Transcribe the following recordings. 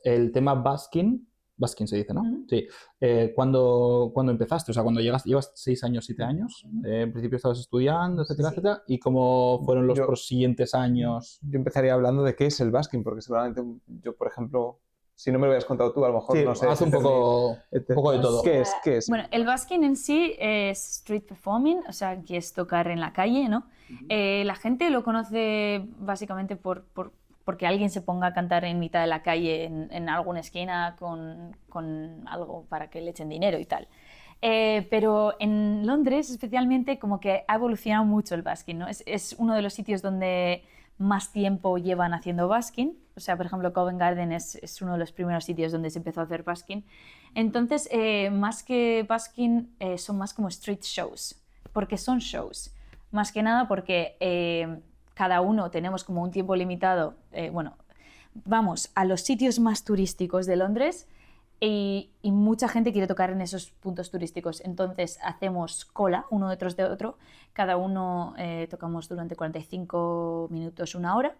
el tema basking se dice, ¿no? Ujú. Sí. ¿Cuándo empezaste? O sea, cuando llegaste, llevas 6 años, 7 años. En principio estabas estudiando, etcétera, Sí. etcétera. ¿Y cómo fueron los Yo- siguientes años? Yo empezaría hablando de qué es el basking, porque seguramente yo, por ejemplo, si no me lo hubieras contado tú, a lo mejor Sí, no sé haz ese un término. poco de todo. ¿Qué es? ¿Qué es? Bueno, el basking en sí es street performing, o sea, que es tocar en la calle, ¿no? La gente lo conoce básicamente porque alguien se ponga a cantar en mitad de la calle, en alguna esquina, con algo para que le echen dinero y tal. Pero en Londres, especialmente, como que ha evolucionado mucho el basking, ¿no? Es uno de los sitios donde más tiempo llevan haciendo basking. O sea, por ejemplo, Covent Garden es uno de los primeros sitios donde se empezó a hacer basking. Entonces, más que basking, son más como street shows, porque son shows. Más que nada porque cada uno tenemos como un tiempo limitado. Bueno, vamos a los sitios más turísticos de Londres y mucha gente quiere tocar en esos puntos turísticos. Entonces hacemos cola uno detrás de otro. Cada uno tocamos durante 45 minutos, una hora.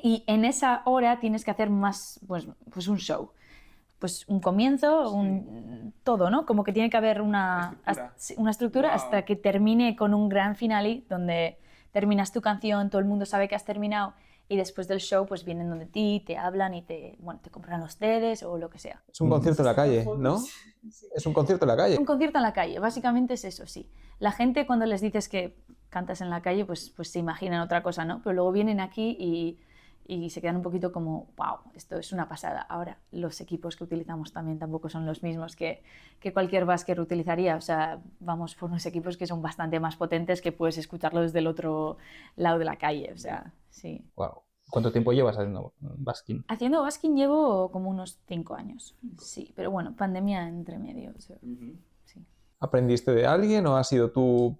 Y en esa hora tienes que hacer más, pues un show. Pues un comienzo, todo, ¿no? Como que tiene que haber una estructura Wow. hasta que termine con un gran finale donde terminas tu canción, todo el mundo sabe que has terminado y después del show pues vienen donde ti, te hablan y te compran los CDs o lo que sea. Es un concierto en la calle, ¿no? Es un concierto en la calle. Un concierto en la calle, básicamente es eso, sí. La gente cuando les dices que cantas en la calle pues se imaginan otra cosa, ¿no? Pero luego vienen aquí y se quedan un poquito como, wow, esto es una pasada. Ahora, los equipos que utilizamos también tampoco son los mismos que cualquier basker utilizaría. O sea, vamos por unos equipos que son bastante más potentes que puedes escucharlo desde el otro lado de la calle. O sea, sí. Wow. ¿Cuánto tiempo llevas haciendo basking? Haciendo basking llevo como unos 5 años. Sí, pero bueno, pandemia entre medio. O sea, sí. ¿Aprendiste de alguien o has sido tú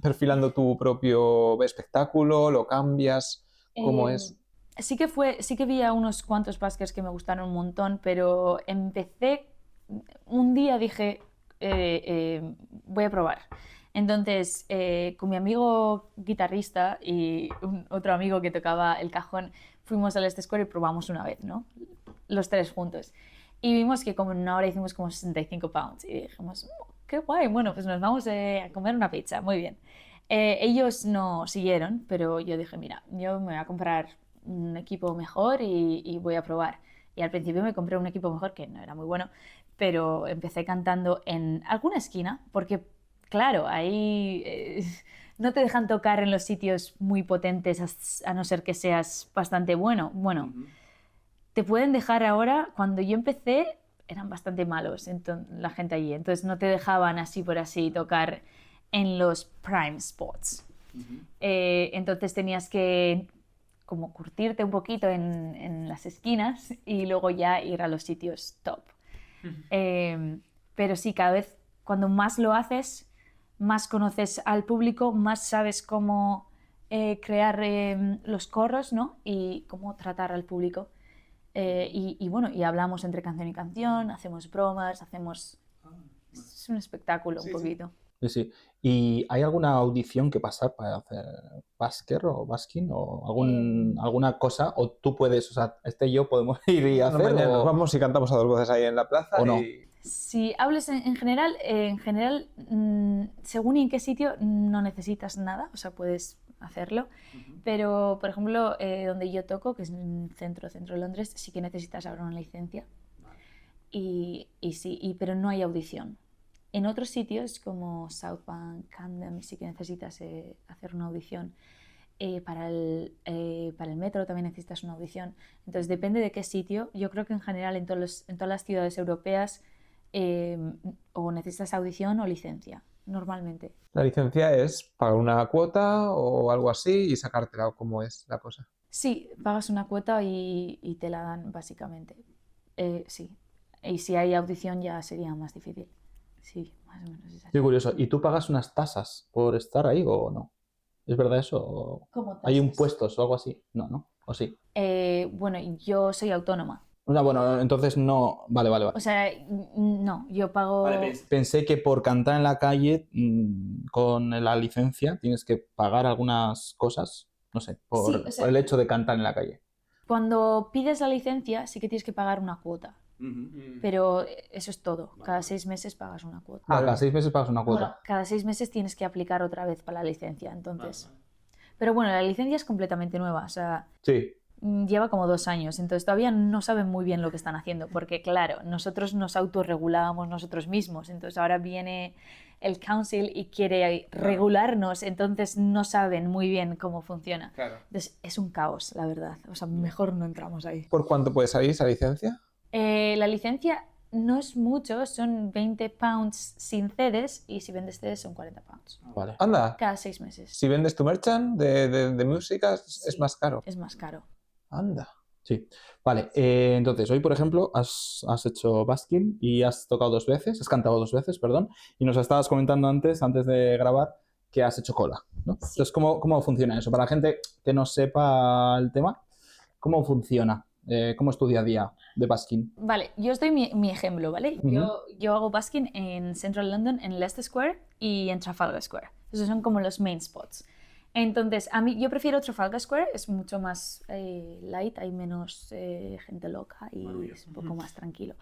perfilando tu propio espectáculo? ¿Lo cambias? ¿Cómo es? Sí que vi a unos cuantos baskers que me gustaron un montón, pero empecé, un día dije, voy a probar. Entonces, con mi amigo guitarrista y otro amigo que tocaba el cajón, fuimos al Leicester Square y probamos una vez, ¿no? Los tres juntos. Y vimos que como en una hora hicimos como 65 pounds. Y dijimos, qué guay, bueno, pues nos vamos a comer una pizza, muy bien. Ellos no siguieron, pero yo dije, mira, yo me voy a comprar un equipo mejor y voy a probar. Y al principio me compré un equipo mejor, que no era muy bueno, pero empecé cantando en alguna esquina, porque claro, ahí no te dejan tocar en los sitios muy potentes a no ser que seas bastante bueno. Bueno, te pueden dejar ahora, cuando yo empecé eran bastante malos la gente allí, entonces no te dejaban así por así tocar en los prime spots. Entonces tenías que como curtirte un poquito en las esquinas y luego ya ir a los sitios top. Pero sí, cada vez cuando más lo haces, más conoces al público, más sabes cómo crear los coros, ¿no? Y cómo tratar al público. Y bueno, y hablamos entre canción y canción, hacemos bromas, es un espectáculo un poquito. Sí, sí. ¿Y hay alguna audición que pasar para hacer basker o basking o alguna cosa? ¿O tú puedes, o sea, yo podemos ir y hacer Mañana nos o vamos y cantamos a dos voces ahí en la plaza no? y... Si hables en general, según en qué sitio, no necesitas nada, o sea, puedes hacerlo. Pero, por ejemplo, donde yo toco, que es en centro de Londres, sí que necesitas ahora una licencia. Y sí, pero no hay audición. En otros sitios, como South Bank, Camden, sí que necesitas hacer una audición. Para el metro también necesitas una audición. Entonces, depende de qué sitio. Yo creo que en general en todas las ciudades europeas o necesitas audición o licencia, normalmente. La licencia es pagar una cuota o algo así y sacártela, o cómo es la cosa. Sí, pagas una cuota y te la dan básicamente. Sí. Y si hay audición ya sería más difícil. Sí, más o menos es así. Qué curioso. ¿Y tú pagas unas tasas por estar ahí o no? ¿Es verdad eso? ¿O ¿Cómo hay tasas? impuestos o algo así? No, ¿no? ¿O sí? Bueno, yo soy autónoma. O sea, bueno, entonces no. Vale, vale, O vale. sea, no, yo pago... Pensé que por cantar en la calle con la licencia tienes que pagar algunas cosas, no sé, Sí, o sea, por el hecho de cantar en la calle. Cuando pides la licencia sí que tienes que pagar una cuota, pero eso es todo. Cada 6 meses pagas una cuota. Ah, cada 6 meses pagas una Bueno, cuota. cada 6 meses tienes que aplicar otra vez para la licencia, entonces... Pero bueno, la licencia es completamente nueva, o sea, Sí. lleva como 2 años, entonces todavía no saben muy bien lo que están haciendo, porque claro, nosotros nos autorregulábamos nosotros mismos, entonces ahora viene el council y quiere regularnos, entonces no saben muy bien cómo funciona. Claro. Entonces es un caos, la verdad, o sea, mejor no entramos ahí. ¿Por cuánto puede salir esa licencia? La licencia no es mucho, son 20 pounds sin CEDES y si vendes CEDES son 40 pounds. Vale. Anda, Cada 6 meses. si vendes tu merchant de música es Sí. más caro. Es más caro. Anda. Sí. Vale, entonces hoy, por ejemplo, has hecho busking y has tocado 2 veces, has cantado 2 veces, perdón, y nos estabas comentando antes de grabar, que has hecho cola, ¿no? Sí. Entonces, ¿cómo funciona eso? Para la gente que no sepa el tema, ¿cómo funciona? ¿Cómo es tu día a día de busking? Vale, yo os doy mi ejemplo, ¿vale? Ujú. Yo hago busking en Central London, en Leicester Square y en Trafalgar Square. Esos son como los main spots. Entonces, yo prefiero Trafalgar Square, es mucho más light, hay menos gente loca y es un poco más tranquilo.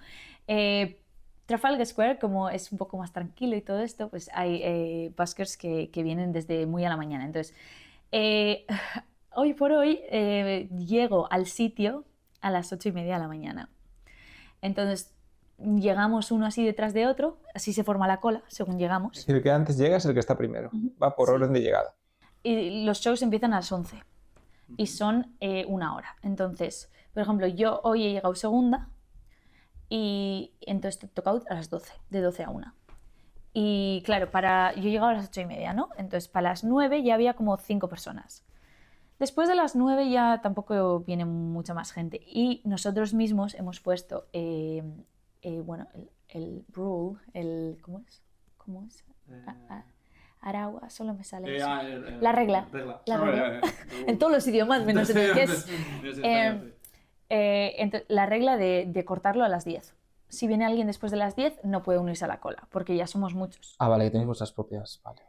Trafalgar Square, como es un poco más tranquilo y todo esto, pues hay buskers que vienen desde muy a la mañana. Entonces, hoy por hoy llego al sitio a las 8:30 de la mañana. Entonces, llegamos uno así detrás de otro, así se forma la cola según llegamos. Es decir, el que antes llega es el que está primero. Ujú. Va por Sí. orden de llegada. Y los shows empiezan a las 11 y son 1 hora. Entonces, por ejemplo, yo hoy he llegado segunda y entonces te toca a las 12, de 12 a 1. Y claro, yo he llegado a las 8:30, ¿no? Entonces, para las 9 ya había como 5 personas. Después de las 9 ya tampoco viene mucha más gente. Y nosotros mismos hemos puesto, bueno, el rule, ¿cómo es? ¿Cómo es? Aragua, solo me sale eso. La regla. La regla. En todos los idiomas, menos en el que es. La regla de cortarlo a las 10. Si viene alguien después de las 10, no puede unirse a la cola, porque ya somos muchos. Ah, vale, que tenéis vuestras propias. Vale.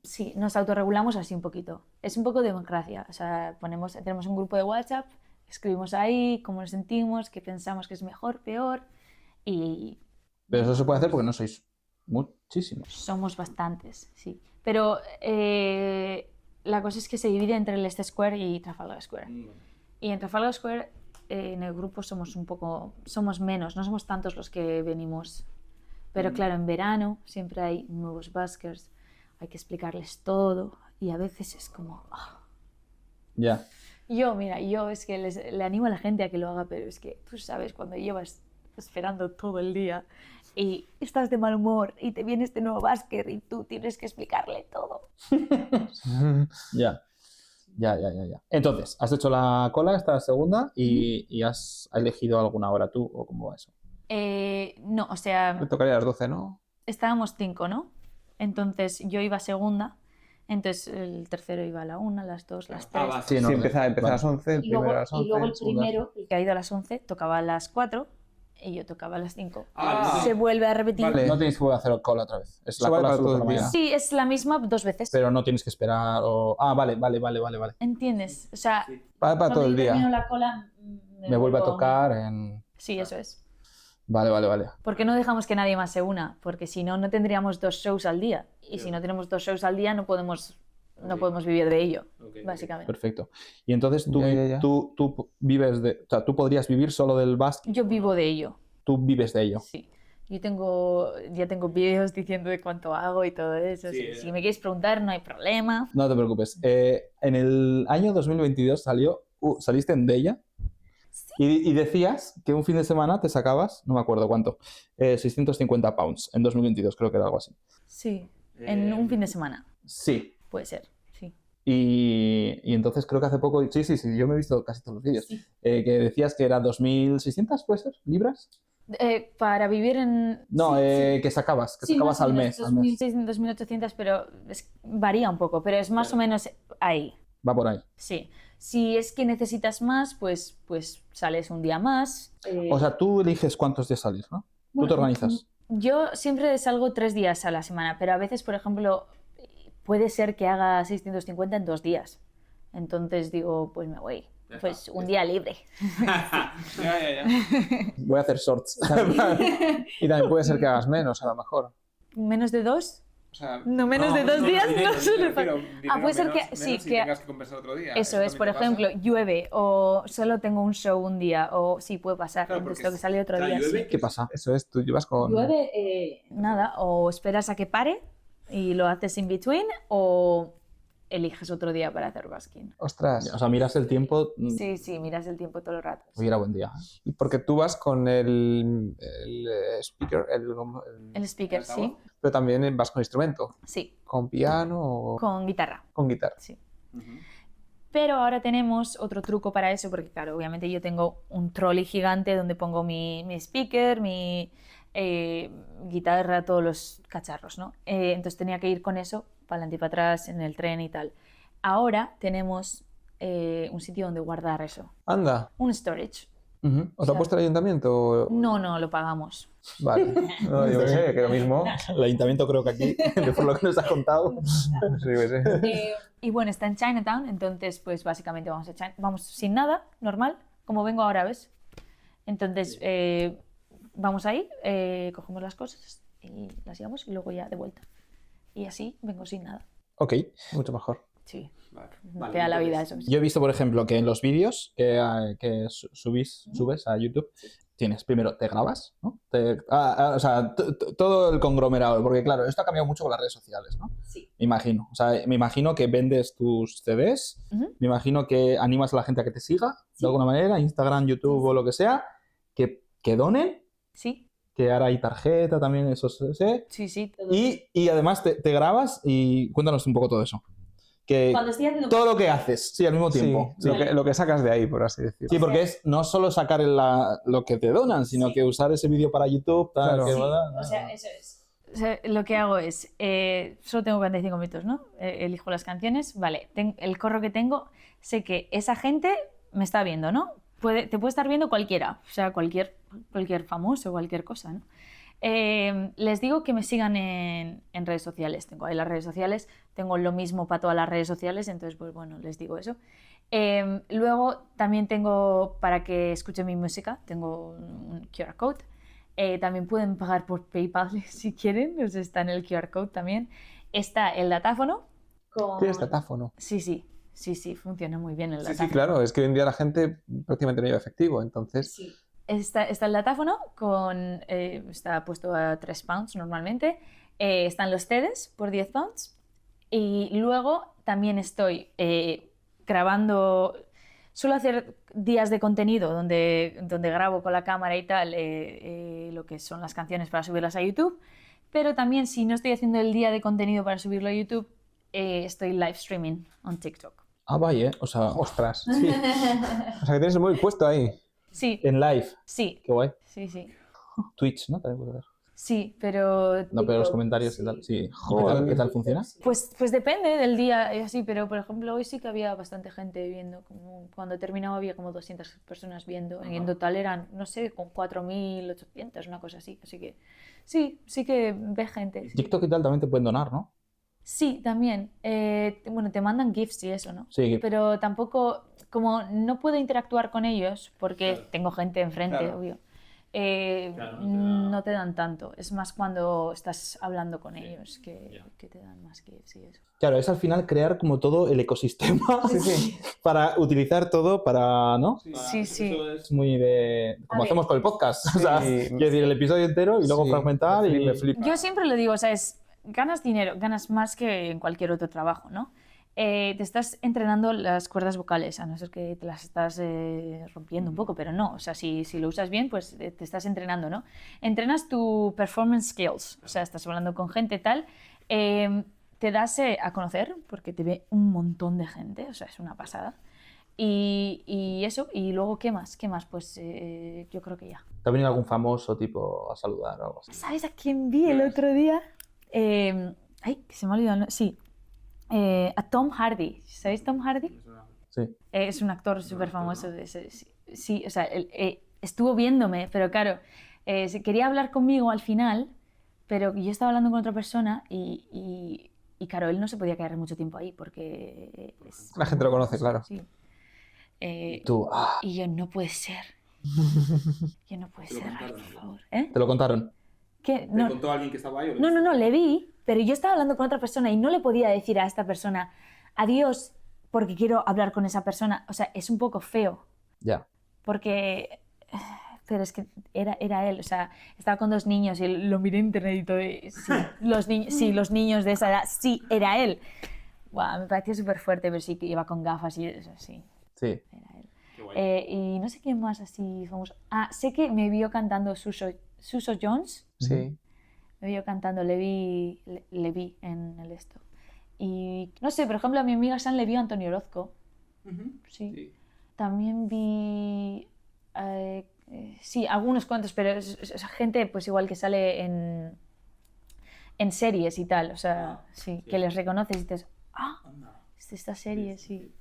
Sí, nos autorregulamos así un poquito. Es un poco democracia. O sea, tenemos un grupo de WhatsApp, escribimos ahí cómo nos sentimos, qué pensamos que es mejor, peor, y Pero eso se puede hacer porque no sois muchísimos. somos bastantes, sí. Pero la cosa es que se divide entre Leicester Square y Trafalgar Square. Y en Trafalgar Square, en el grupo somos menos, no somos tantos los que venimos. Pero claro, en verano siempre hay nuevos buskers, hay que explicarles todo y a veces es como... Ya. Yo es que le animo a la gente a que lo haga, pero es que tú sabes, cuando llevas esperando todo el día y estás de mal humor y te viene este nuevo busker y tú tienes que explicarle todo. Ya. Entonces, has hecho la cola, esta segunda, y has elegido alguna hora tú, o cómo va eso. No, o sea, Me tocaría a las 12, ¿no? estábamos 5, ¿no? Entonces yo iba segunda, entonces el tercero iba a la 1, a las 2, las 3. Sí, en Sí, orden. empezaba a Vale. las 11, el Y luego, primero a las 11. y luego el segundo a las- primero, el que ha ido a las 11, tocaba a las 4 y yo tocaba a las 5. Ah, Se vuelve a repetir. vale. No tenéis que volver a hacer cola otra vez. Es la Eso vale cola para solo todo por la el día. mañana. Sí, es la misma 2 veces. Pero no tienes que esperar o... Ah, vale. ¿Entiendes? O sea, Vale para todo cuando el yo día. termino la cola, Me vuelve a tocar en... Sí, eso es. Vale. Porque no dejamos que nadie más se una, porque si no, no tendríamos 2 shows al día. Y si no tenemos 2 shows al día, no podemos vivir de ello, básicamente. Perfecto. Y entonces tú, Ya. tú vives de... O sea, tú podrías vivir solo del basket. Yo vivo de ello, Tú vives de ello. sí. Ya tengo vídeos diciendo de cuánto hago y todo eso. Si me quieres preguntar, no hay problema. No te preocupes. En el año 2022 saliste en Deia y decías que un fin de semana te sacabas, no me acuerdo cuánto, 650 pounds en 2022, creo que era algo así. Sí, en un fin de semana, Sí. puede ser, sí. Y entonces creo que hace poco, sí, yo me he visto casi todos los vídeos, Sí. que decías que era 2.600, ¿puede ser? ¿Libras? Para vivir en... No, sí. que sacabas Sí, más o al menos, mes. Al mes. 2.600, 2.800, pero varía un poco, pero es más o menos ahí, Va por ahí. sí. Si es que necesitas más, pues sales un día más. O sea, tú eliges cuántos días salir, ¿no? Tú te organizas. Yo siempre salgo 3 días a la semana, pero a veces, por ejemplo, puede ser que haga 650 en 2 días. Entonces digo, pues me voy. pues un día libre. Voy a hacer shorts. Y también puede ser que hagas menos, a lo mejor. ¿Menos de 2? O sea, No, menos de 2 días dinero, no suele dinero, pasar. dinero Puede ser menos- que sí, menos y que tengas que compensar otro día. eso es, también por te pasa. ejemplo, llueve o solo tengo un show un día o sí, puede pasar. Claro, Entonces porque tengo que salir otro día. Sí. ¿Qué pasa? Eso es, tú llevas con... Llueve, nada, o esperas a que pare y lo haces in between o eliges otro día para hacer basking. Ostras. O sea, miras el tiempo. Sí, miras el tiempo todo el rato. Hoy era buen día. Y porque tú vas con el speaker, El speaker, sí. pero también vas con instrumento, Sí, con piano o con guitarra. con guitarra. Sí. Pero ahora tenemos otro truco para eso, porque claro, obviamente yo tengo un trolley gigante donde pongo mi speaker, mi guitarra, todos los cacharros, ¿no? Entonces tenía que ir con eso para adelante y para atrás en el tren y tal. Ahora tenemos un sitio donde guardar eso, Anda, un storage. ¿os lo ha puesto el ayuntamiento? No, lo pagamos. Vale, no, yo qué sé, que lo mismo. El ayuntamiento creo que aquí, por lo que nos has contado. Sí, que sé. Y bueno, está en Chinatown, entonces pues básicamente vamos sin nada, normal, como vengo ahora, ¿ves? Entonces vamos ahí, cogemos las cosas y las llevamos y luego ya de vuelta. Y así vengo sin nada. Ok, mucho mejor. Sí, me queda la vida eso. Yo he visto, por ejemplo, que en los vídeos que subes a YouTube, tienes, primero, te grabas, ¿no? O sea, todo el conglomerado, porque claro, esto ha cambiado mucho con las redes sociales, ¿no? Sí. Me imagino. O sea, me imagino que vendes tus CDs, me imagino que animas a la gente a que te siga, de alguna manera, Instagram, YouTube o lo que sea, que donen, Sí, que ahora hay tarjeta también, eso sé. sí. Y además te grabas y cuéntanos un poco todo eso. Que Cuando estoy haciendo... todo lo que haces, sí, al mismo tiempo. Sí, lo que sacas de ahí, por así decirlo. Sí, porque es no solo sacar lo que te donan, sino que usar ese vídeo para YouTube, tal, Claro. que, Sí, ¿verdad? O sea, eso es. O sea, lo que hago es, solo tengo 45 minutos, ¿no? Elijo las canciones, vale, el corro que tengo, sé que esa gente me está viendo, ¿no? Te puede estar viendo cualquiera, o sea, cualquier famoso, cualquier cosa, ¿no? Les digo que me sigan en redes sociales. Tengo ahí las redes sociales, tengo lo mismo para todas las redes sociales, entonces, pues bueno, les digo eso. Luego también tengo, para que escuchen mi música, tengo un QR code. También pueden pagar por PayPal si quieren, pues está en el QR code también. Está el datáfono. ¿Tienes datáfono? Sí, funciona muy bien el Sí, datáfono. sí, claro, es que hoy en día la gente prácticamente no lleva efectivo, entonces... Sí. Está el datáfono, está puesto a 3 pounds normalmente. Están los CDs por 10 pounds. Y luego también estoy grabando, suelo hacer días de contenido donde grabo con la cámara y tal lo que son las canciones para subirlas a YouTube. Pero también si no estoy haciendo el día de contenido para subirlo a YouTube, estoy live streaming en TikTok. Ah, vaya, o sea, Ostras. sí, O sea, que tienes el móvil puesto ahí. Sí, en live. sí, Qué guay. sí. Twitch, ¿no? También puedes ver. Sí, pero... No, pero los TikTok, comentarios sí. y tal. Sí. Joder. ¿Qué tal funciona? Pues depende del día y así, pero por ejemplo hoy sí que había bastante gente viendo, como cuando terminaba había como 200 personas viendo, y en total eran, no sé, con 4.800, una cosa así, así que sí que ve gente. Sí, TikTok y tal también te pueden donar, ¿no? sí también, bueno, te mandan GIFs y eso, ¿no? Sí. Pero tampoco, como no puedo interactuar con ellos, porque tengo gente enfrente, Claro. obvio, Claro, no te dan tanto, es más cuando estás hablando con ellos que te dan más GIFs y eso. Claro, es al final crear como todo el ecosistema para utilizar todo para, ¿no? Sí. Es muy de... Como A ver. hacemos con el podcast. O sea, Sí. quiero decir, el episodio entero y luego Sí, fragmentar y... me flipa. Yo siempre lo digo, o sea, ganas dinero, ganas más que en cualquier otro trabajo, ¿no? Te estás entrenando las cuerdas vocales, a no ser que te las estás rompiendo un poco, pero no, o sea, si lo usas bien, pues te estás entrenando, ¿no? Entrenas tu performance skills, o sea, estás hablando con gente tal, te das a conocer, porque te ve un montón de gente, o sea, es una pasada. Y eso, y luego, ¿qué más? Pues yo creo que ya. ¿Te ha venido algún famoso tipo a saludar o algo así? ¿Sabes a quién vi el otro día? Ay, que se me ha olvidado. Sí, a Tom Hardy. ¿Sabéis Tom Hardy? Sí. Es un actor súper famoso. Sí, o sea, estuvo viéndome, pero claro, quería hablar conmigo al final, pero yo estaba hablando con otra persona y claro, él no se podía quedar mucho tiempo ahí porque... La gente lo conoce, claro. Sí. Tú, Y yo, no puede ser. Yo no puede ser, ay, por favor. ¿te lo contaron? ¿Qué? ¿Te No, contó alguien que estaba ahí? no, le vi, pero yo estaba hablando con otra persona y no le podía decir a esta persona adiós porque quiero hablar con esa persona. O sea, es un poco feo. Ya. Porque... Pero es que era él, o sea, estaba con 2 niños y lo miré en internet y todo. Y sí, los niños de esa edad, sí, era él. Wow, me pareció súper fuerte, pero sí que iba con gafas y eso, sí, Sí. era él. Y no sé quién más así famoso. Sé que me vio cantando Suso Jones. Sí. Me vio cantando, le vi en el esto. Y no sé, por ejemplo, a mi amiga San le vio a Antonio Orozco. Sí. También vi... sí, algunos cuantos, pero es gente pues igual que sale en series y tal, o sea, sí, que les reconoces y dices, es de esta serie, sí.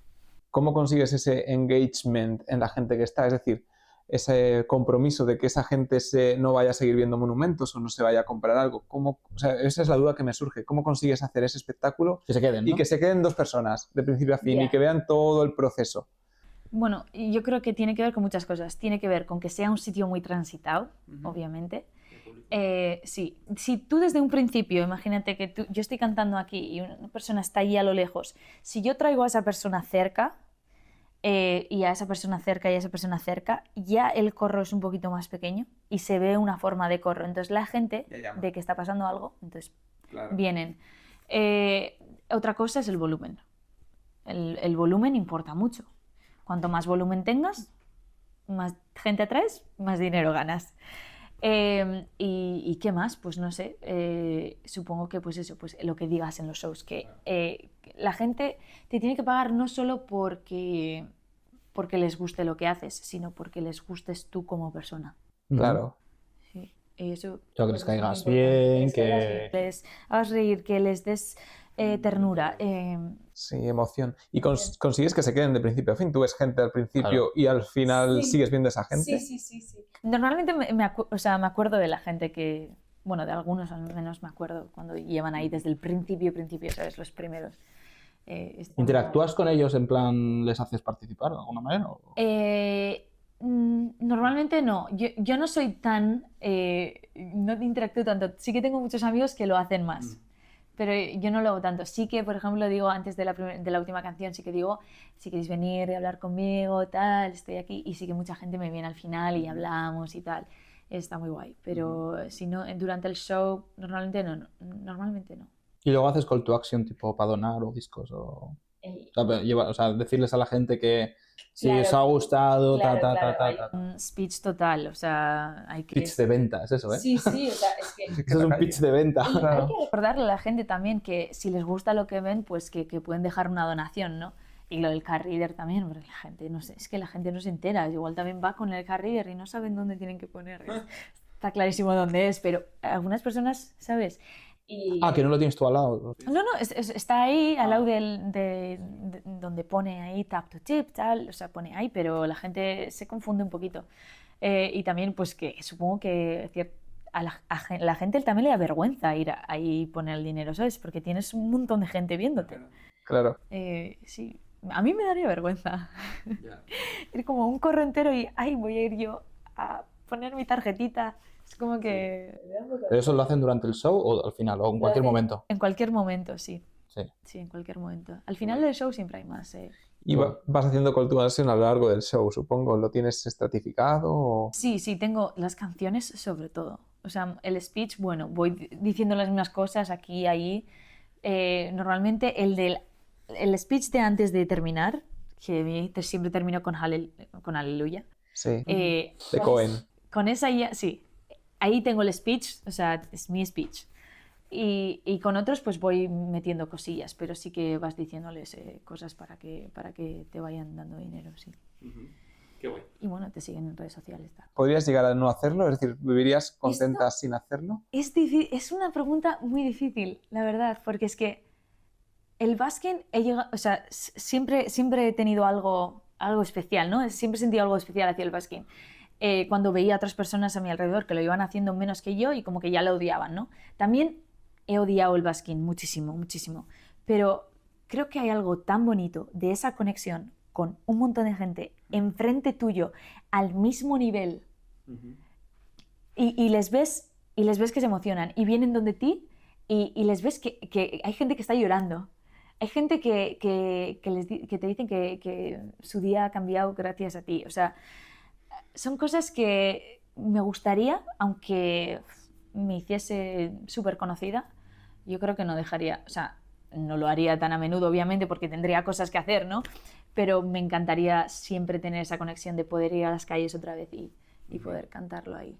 ¿Cómo consigues ese engagement en la gente que está? Es decir, ese compromiso de que esa gente no vaya a seguir viendo monumentos o no se vaya a comprar algo. O sea, esa es la duda que me surge. ¿Cómo consigues hacer ese espectáculo Que se queden, ¿no? y que se queden 2 personas de principio a fin y que vean todo el proceso? Bueno, yo creo que tiene que ver con muchas cosas. Tiene que ver con que sea un sitio muy transitado, obviamente. Sí, si tú desde un principio, imagínate que yo estoy cantando aquí y una persona está ahí a lo lejos, si yo traigo a esa persona cerca y a esa persona cerca y a esa persona cerca, ya el corro es un poquito más pequeño y se ve una forma de corro. Entonces la gente ve que está pasando algo, entonces vienen. Otra cosa es el volumen. El volumen importa mucho. Cuanto más volumen tengas, más gente atraes, más dinero ganas. ¿Y qué más? Pues no sé, supongo que pues eso, pues lo que digas en los shows, que la gente te tiene que pagar no solo porque les guste lo que haces, sino porque les gustes tú como persona. Claro. Sí. Eso, O sea, que les caigas bien, que... les hagas reír, que les des ternura. Sí, emoción. ¿Y consigues que se queden de principio a fin? ¿Tú ves gente al principio y al final sigues viendo a esa gente? Sí. Normalmente me acuerdo de la gente que... Bueno, de algunos al menos me acuerdo cuando llevan ahí desde el principio, ¿sabes? Los primeros. ¿Interactúas con ellos en plan, les haces participar de alguna manera? Normalmente no. Yo no soy tan... no interactúo tanto. Sí que tengo muchos amigos que lo hacen más. Pero yo no lo hago tanto. Sí que, por ejemplo, digo antes de la última canción, sí que digo, si queréis venir y hablar conmigo, tal, estoy aquí. Y sí que mucha gente me viene al final y hablamos y tal. Está muy guay. Pero si no, durante el show, normalmente no. Y luego haces call to action tipo para donar o discos o sea, decirles a la gente que si os ha gustado, Hay un speech total, o sea, hay que... Pitch de venta, es eso, ¿eh? Sí, o sea, es que... Eso es un pitch de venta. Y hay que recordarle a la gente también que si les gusta lo que ven, pues que pueden dejar una donación, ¿no? Y lo del car reader también, porque la gente, no sé, es que la gente no se entera, igual también va con el car reader y no saben dónde tienen que poner. Está clarísimo dónde es, pero algunas personas, ¿sabes? Que no lo tienes tú al lado. No, está ahí al lado de donde pone ahí tap to tip, tal, o sea, pone ahí, pero la gente se confunde un poquito. Y también, pues que supongo que a la gente también le da vergüenza ir ahí y poner el dinero, ¿sabes? Porque tienes un montón de gente viéndote. Claro. Sí, a mí me daría vergüenza. Ir como un corro entero y, voy a ir yo a poner mi tarjetita. Es como que... ¿Pero eso lo hacen durante el show o al final o en cualquier momento? En cualquier momento, sí. Sí. Sí, en cualquier momento. Al final del show siempre hay más. Y vas haciendo call to action a lo largo del show, supongo. ¿Lo tienes estratificado? O... Sí, tengo las canciones sobre todo. O sea, el speech, bueno, voy diciendo las mismas cosas aquí y ahí. Normalmente el speech de antes de terminar, que siempre termino con Aleluya. Sí, de Cohen. Con esa ya, sí. Ahí tengo el speech, o sea, es mi speech. Y con otros pues voy metiendo cosillas, pero sí que vas diciéndoles cosas para que te vayan dando dinero, sí. Qué guay. Y bueno, te siguen en redes sociales. Tal. ¿Podrías llegar a no hacerlo? Es decir, ¿vivirías contenta sin hacerlo? Es una pregunta muy difícil, la verdad, porque es que el basking o sea, siempre he tenido algo especial, ¿no? Siempre he sentido algo especial hacia el basking. Cuando veía a otras personas a mi alrededor que lo iban haciendo menos que yo y como que ya lo odiaban, ¿no? También he odiado el basking muchísimo, pero creo que hay algo tan bonito de esa conexión con un montón de gente enfrente tuyo al mismo nivel y les ves que se emocionan y vienen donde ti y les ves que hay gente que está llorando. Hay gente que te dicen que su día ha cambiado gracias a ti. O sea, son cosas que me gustaría, aunque me hiciese súper conocida, yo creo que no dejaría, o sea, no lo haría tan a menudo, obviamente, porque tendría cosas que hacer, ¿no? Pero me encantaría siempre tener esa conexión de poder ir a las calles otra vez y poder cantarlo ahí.